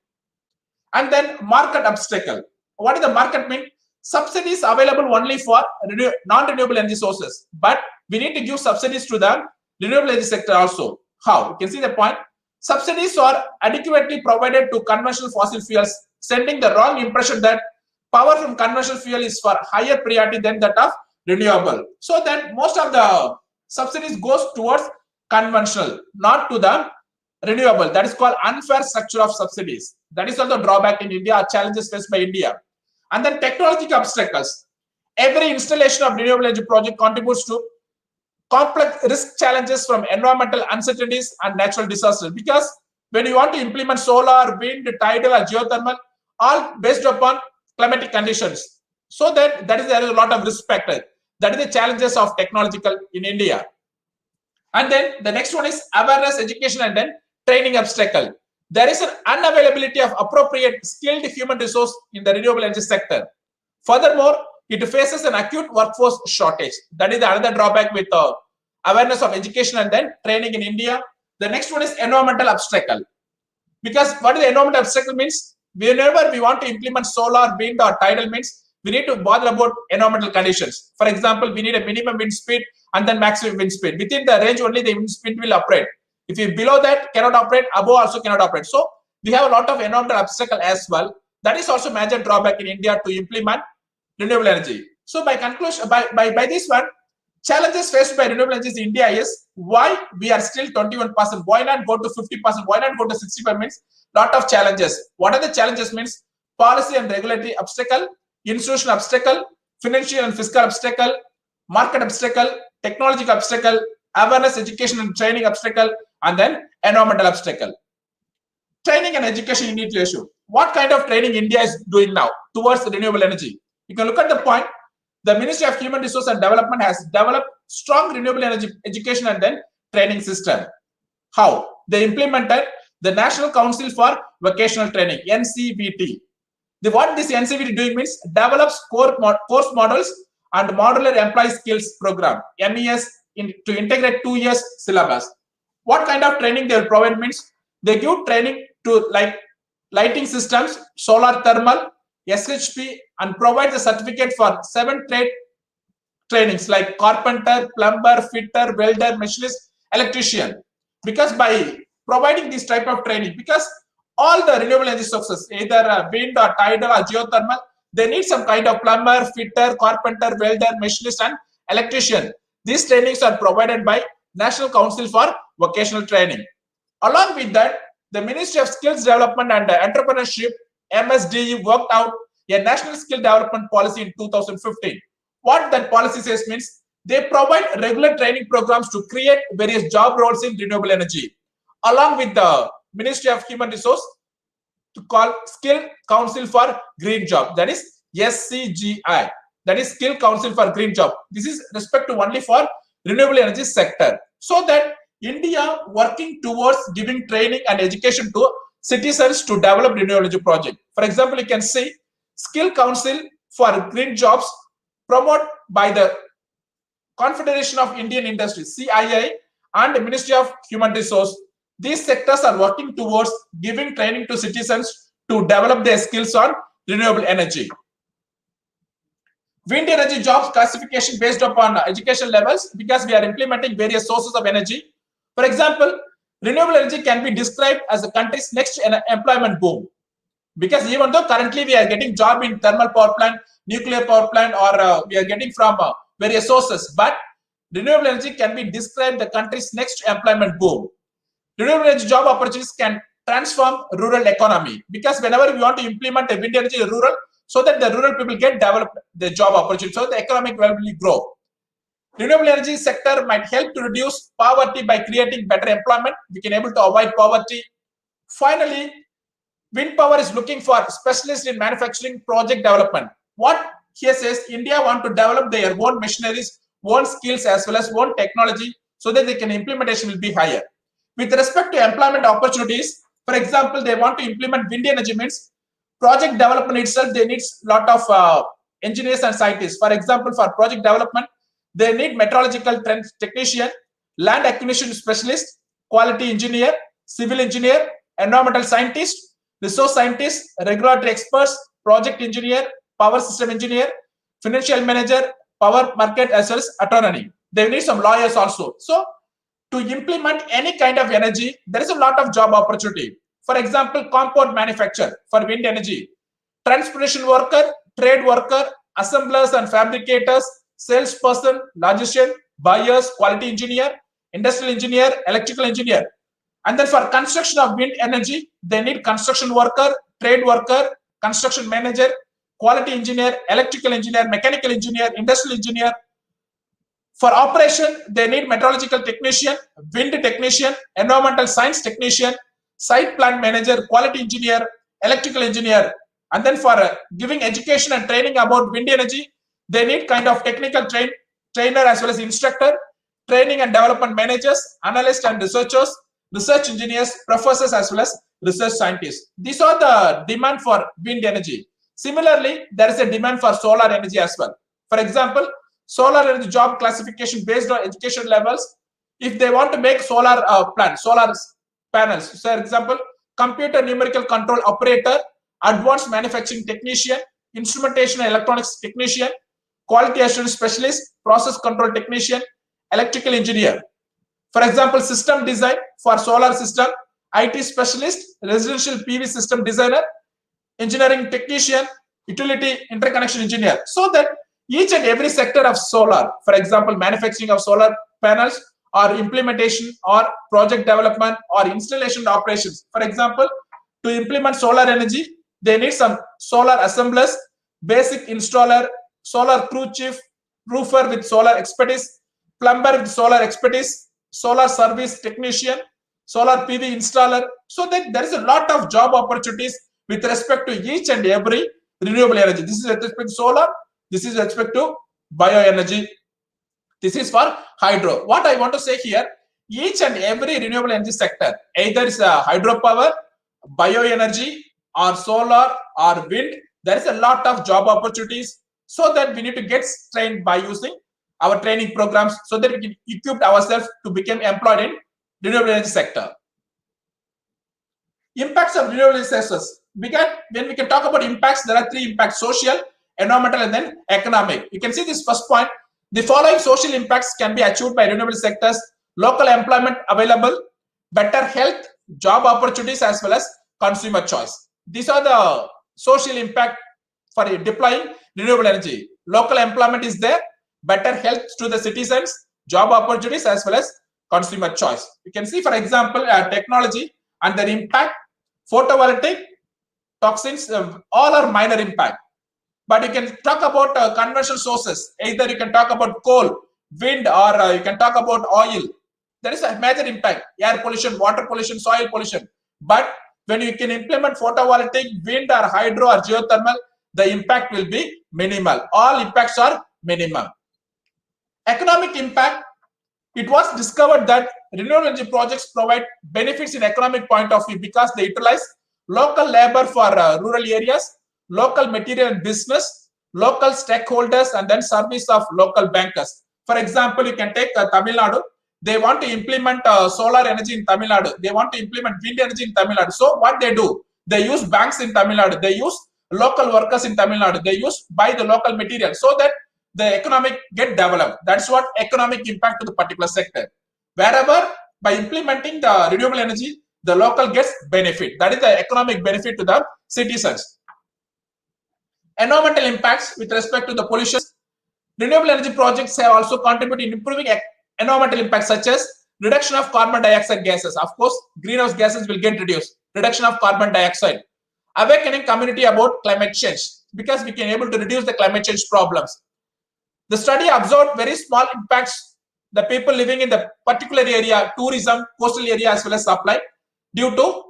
And then market obstacle. What does the market mean? Subsidies available only for non-renewable energy sources, but we need to give subsidies to the renewable energy sector also. How? You can see the point. Subsidies are adequately provided to conventional fossil fuels, sending the wrong impression that power from conventional fuel is for higher priority than that of renewable. So that most of the subsidies goes towards conventional, not to the renewable. That is called unfair structure of subsidies. That is also the drawback in India, challenges faced by India. And then technological obstacles. Every installation of renewable energy project contributes to complex risk challenges from environmental uncertainties and natural disasters. Because when you want to implement solar, wind, tidal, or geothermal, all based upon climatic conditions. So that there is a lot of risk factor. That is the challenges of technological in India. And then the next one is awareness, education, and then training obstacle. There is an unavailability of appropriate skilled human resource in the renewable energy sector. Furthermore, it faces an acute workforce shortage. That is another drawback with awareness of education and then training in India. The next one is environmental obstacle. Because what is the environmental obstacle means? Whenever we want to implement solar, wind, or tidal means, we need to bother about environmental conditions. For example, we need a minimum wind speed and then maximum wind speed. Within the range only the wind speed will operate. If you below that cannot operate, above also cannot operate. So we have a lot of environmental obstacle as well. That is also major drawback in India to implement renewable energy. So by conclusion, by this one, challenges faced by renewable energy in India is why we are still 21%. Why not go to 50%? Why not go to 65%? Means lot of challenges. What are the challenges? Means policy and regulatory obstacle, institutional obstacle, financial and fiscal obstacle, market obstacle, technological obstacle, awareness, education, and training obstacle, and then environmental obstacle. Training and education you need to issue. What kind of training India is doing now towards renewable energy? You can look at the point. The Ministry of Human Resource and Development has developed strong renewable energy education and then training system. How? They implemented the National Council for Vocational Training, NCVT. What this NCVT doing means develops course models and modular employee skills program, MES, to integrate 2 years syllabus. What kind of training they will provide means they give training to like lighting systems, solar thermal, SHP, and provide the certificate for 7 trade trainings like carpenter, plumber, fitter, welder, machinist, electrician. Because by providing this type of training, because all the renewable energy sources, either wind or tidal or geothermal, they need some kind of plumber, fitter, carpenter, welder, machinist, and electrician. These trainings are provided by National Council for Vocational Training. Along with that, the Ministry of Skills Development and Entrepreneurship, MSDE, worked out a National Skill Development Policy in 2015. What that policy says means they provide regular training programs to create various job roles in renewable energy, along with the Ministry of Human Resource to call Skill Council for Green Job, that is SCGI, that is Skill Council for Green Job. This is respect to only for renewable energy sector. So that India working towards giving training and education to citizens to develop renewable energy project. For example, you can see Skill Council for Green Jobs promoted by the Confederation of Indian Industry, CII, and the Ministry of Human Resource. These sectors are working towards giving training to citizens to develop their skills on renewable energy. Wind energy jobs classification based upon education levels, because we are implementing various sources of energy. For example, renewable energy can be described as the country's next employment boom. Because even though currently we are getting job in thermal power plant, nuclear power plant, or we are getting from various sources, but renewable energy can be described the country's next employment boom. Renewable energy job opportunities can transform rural economy, because whenever we want to implement a wind energy in rural, so that the rural people get developed the job opportunity, so the economic will grow. Renewable energy sector might help to reduce poverty by creating better employment. We can able to avoid poverty. Finally, wind power is looking for specialists in manufacturing project development. What here says, India want to develop their own machineries, own skills as well as own technology, so that the implementation will be higher. With respect to employment opportunities, for example, they want to implement wind energy means project development itself, they need a lot of engineers and scientists. For example, for project development, they need meteorological technician, land acquisition specialist, quality engineer, civil engineer, environmental scientist, resource scientist, regulatory experts, project engineer, power system engineer, financial manager, power market as well as attorney. They need some lawyers also. So to implement any kind of energy, there is a lot of job opportunity. For example, compound manufacture for wind energy, transportation worker, trade worker, assemblers and fabricators, salesperson, logistician, buyers, quality engineer, industrial engineer, electrical engineer. And then for construction of wind energy, they need construction worker, trade worker, construction manager, quality engineer, electrical engineer, mechanical engineer, industrial engineer. For operation, they need meteorological technician, wind technician, environmental science technician, site plant manager, quality engineer, electrical engineer. And then for giving education and training about wind energy, they need kind of technical trainer as well as instructor, training and development managers, analysts and researchers, research engineers, professors as well as research scientists. These are the demand for wind energy. Similarly, there is a demand for solar energy as well. For example, solar energy job classification based on education levels. If they want to make solar solar panels, for example, computer numerical control operator, advanced manufacturing technician, instrumentation and electronics technician, quality assurance specialist, process control technician, electrical engineer. For example, system design for solar system, IT specialist, residential PV system designer, engineering technician, utility interconnection engineer. So that each and every sector of solar, for example, manufacturing of solar panels or implementation or project development or installation operations. For example, to implement solar energy, they need some solar assemblers, basic installer, solar crew chief, roofer with solar expertise, plumber with solar expertise, solar service technician, solar PV installer. So that there is a lot of job opportunities with respect to each and every renewable energy. This is with respect to solar. This is with respect to bioenergy. This is for hydro. What I want to say here, each and every renewable energy sector, either is a hydropower, bioenergy, or solar or wind, there is a lot of job opportunities. So that we need to get trained by using our training programs, so that we can equip ourselves to become employed in renewable energy sector. Impacts of renewable energy sectors. When we can talk about impacts, there are three impacts: social, environmental, and then economic. You can see this first point. The following social impacts can be achieved by renewable sectors: local employment available, better health, job opportunities, as well as consumer choice. These are the social impact for deploying renewable energy. Local employment is there, better health to the citizens, job opportunities, as well as consumer choice. You can see, for example, technology and their impact, photovoltaic, toxins, all are minor impact. But you can talk about conventional sources. Either you can talk about coal, wind, or you can talk about oil. There is a major impact: air pollution, water pollution, soil pollution. But when you can implement photovoltaic, wind, or hydro, or geothermal, the impact will be minimal. All impacts are minimal. Economic impact. It was discovered that renewable energy projects provide benefits in economic point of view because they utilize local labor for rural areas, local material and business, local stakeholders, and then service of local bankers. For example, you can take Tamil Nadu. They want to implement solar energy in Tamil Nadu. They want to implement wind energy in Tamil Nadu. So what they do? They use banks in Tamil Nadu. They use local workers in Tamil Nadu. They buy the local material so that the economic get developed. That's what economic impact to the particular sector. Wherever by implementing the renewable energy, the local gets benefit. That is the economic benefit to the citizens. Environmental impacts with respect to the pollution. Renewable energy projects have also contributed in improving environmental impacts such as reduction of carbon dioxide gases. Of course, greenhouse gases will get reduced. Reduction of carbon dioxide. Awakening community about climate change, because we can able to reduce the climate change problems. The study observed very small impacts the people living in the particular area, tourism, coastal area as well as supply due to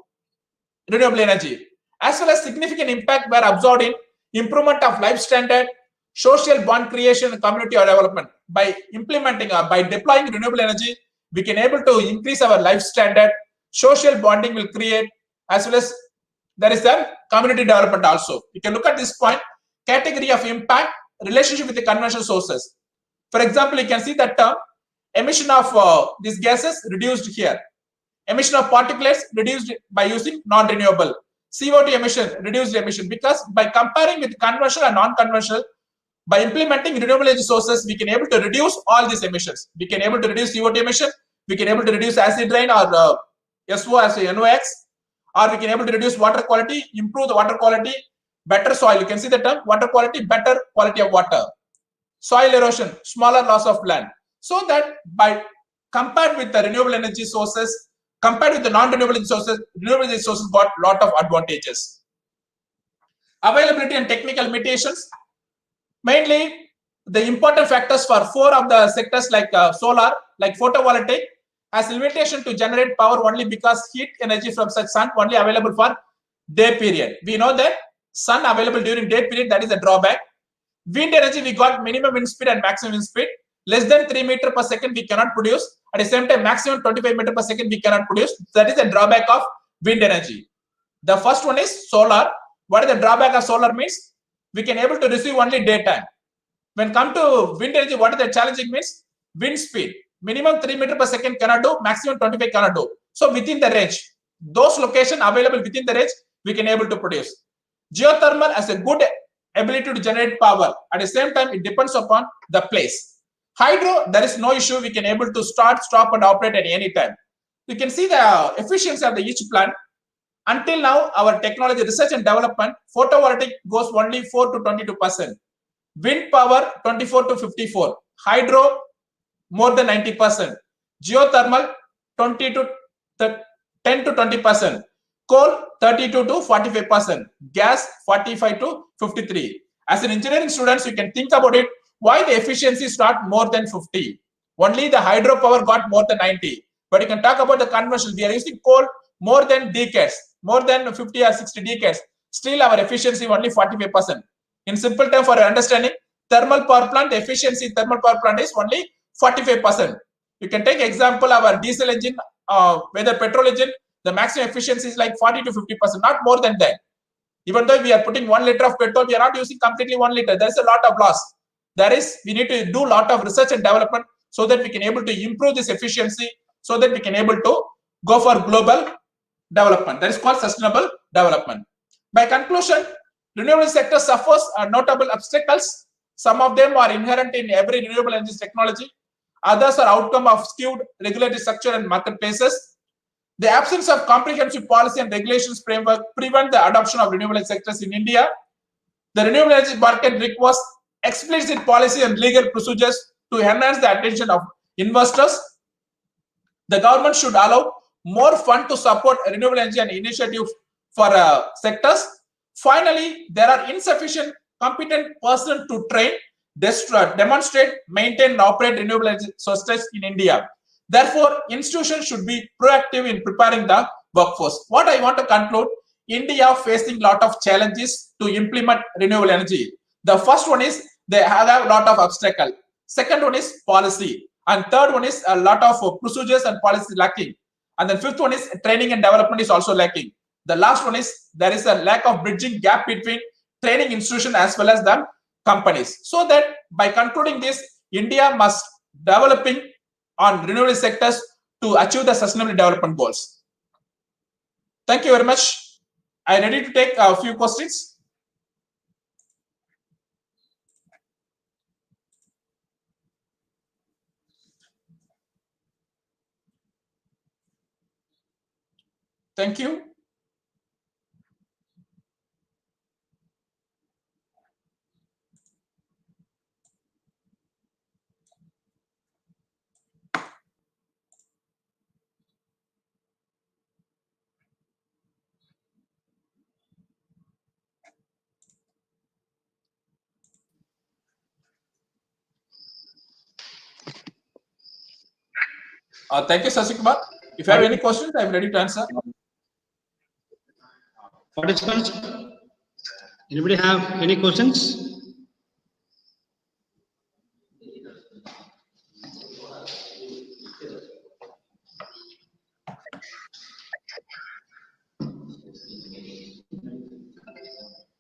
renewable energy, as well as significant impact were observed in improvement of life standard, social bond creation and community development. By implementing or by deploying renewable energy, we can able to increase our life standard, social bonding will create, as well as there is the community development also. You can look at this point, category of impact, relationship with the conventional sources. For example, you can see that term, emission of these gases reduced here. Emission of particulates reduced by using non-renewable. CO2 emission, reduced emission, because by comparing with conventional and non-conventional, by implementing renewable energy sources, we can able to reduce all these emissions. We can able to reduce CO2 emission, we can able to reduce acid rain or SO as a NOx, or we can able to reduce water quality, improve the water quality, better soil. You can see the term water quality, better quality of water. Soil erosion, smaller loss of land. So that by compared with the renewable energy sources, compared with the non-renewable energy sources, renewable energy sources got a lot of advantages. Availability and technical limitations. Mainly, the important factors for 4 of the sectors like solar, like photovoltaic, has limitation to generate power only because heat energy from such sun only available for day period. We know that sun available during day period, that is a drawback. Wind energy, we got minimum wind speed and maximum wind speed. Less than 3 meters per second we cannot produce. At the same time, maximum 25 meters per second we cannot produce. That is a drawback of wind energy. The first one is solar. What is the drawback of solar means? We can able to receive only daytime. When come to wind energy, what is the challenging means? Wind speed. Minimum 3 meters per second cannot do, maximum 25 cannot do. So within the range, those locations available within the range, we can able to produce. Geothermal has a good ability to generate power. At the same time, it depends upon the place. Hydro, there is no issue. We can able to start, stop, and operate at any time. You can see the efficiency of the each plant. Until now, our technology research and development, photovoltaic goes only 4 to 22%. Wind power 24 to 54. Hydro more than 90%. Geothermal 20 to 10 to 20%. Coal 32 to 45%. Gas 45 to 53. As an engineering students, you can think about it. Why the efficiency is not more than 50? Only the hydropower got more than 90. But you can talk about the conventional. We are using coal more than decades, more than 50 or 60 decades. Still, our efficiency only 45%. In simple term, for your understanding, thermal power plant efficiency thermal power plant is only 45%. You can take example of our diesel engine, whether petrol engine, the maximum efficiency is like 40 to 50%, not more than that. Even though we are putting 1 liter of petrol, we are not using completely 1 liter. There is a lot of loss. There is, we need to do a lot of research and development so that we can able to improve this efficiency, so that we can able to go for global development. That is called sustainable development. By conclusion, renewable sector suffers notable obstacles. Some of them are inherent in every renewable energy technology. Others are outcome of skewed regulatory structure and marketplaces. The absence of comprehensive policy and regulations framework prevent the adoption of renewable sectors in India. The renewable energy market requires explicit policy and legal procedures to enhance the attention of investors. The government should allow more fund to support renewable energy and initiatives for sectors. Finally, there are insufficient competent persons to train, demonstrate, maintain, and operate renewable energy sources in India. Therefore, institutions should be proactive in preparing the workforce. What I want to conclude, India facing a lot of challenges to implement renewable energy. The first one is they have a lot of obstacles. Second one is policy. And third one is a lot of procedures and policy lacking. And then fifth one is training and development is also lacking. The last one is there is a lack of bridging gap between training institution as well as the companies. So that by concluding this, India must developing on renewable sectors to achieve the sustainable development goals. Thank you very much. I am ready to take a few questions. Thank you. Thank you, Sasikumar. If you have any questions, I'm ready to answer. Participants, anybody have any questions?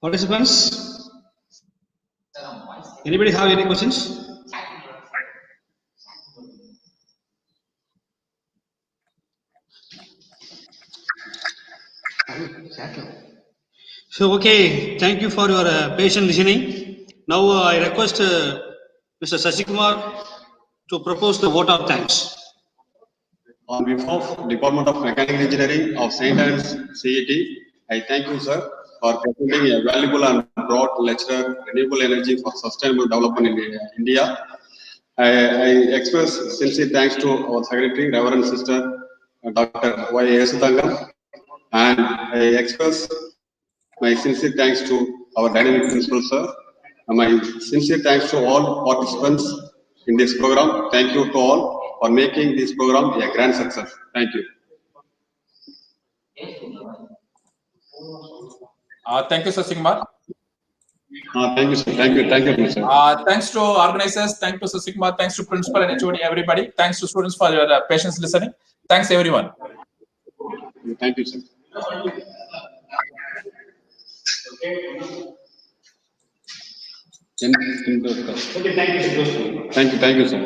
Participants, anybody have any questions? So, okay, thank you for your patient listening. Now, I request Mr. Sasikumar to propose the vote of thanks. On behalf of Department of Mechanical Engineering of St. Anne's CET, I thank you, sir, for presenting a valuable and broad lecture, Renewable Energy for Sustainable Development in India. I express sincere thanks to our Secretary, Reverend Sister Dr. Y. Yesutangam, and I express my sincere thanks to our dynamic principal, sir. And my sincere thanks to all participants in this program. Thank you to all for making this program a grand success. Thank you. Thank you, Sasikumar. Thank you, sir. Thank you, sir. Thanks to organizers, thanks to Sasikumar, thanks to principal and HOD, everybody. Thanks to students for your patience listening. Thanks, everyone. Thank you, sir. Okay, Thank you, sir.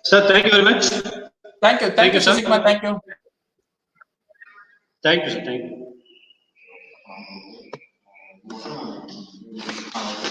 Sir, thank you very much. Thank you, sir. Sasikumar. Thank you. Thank you, sir. Thank you.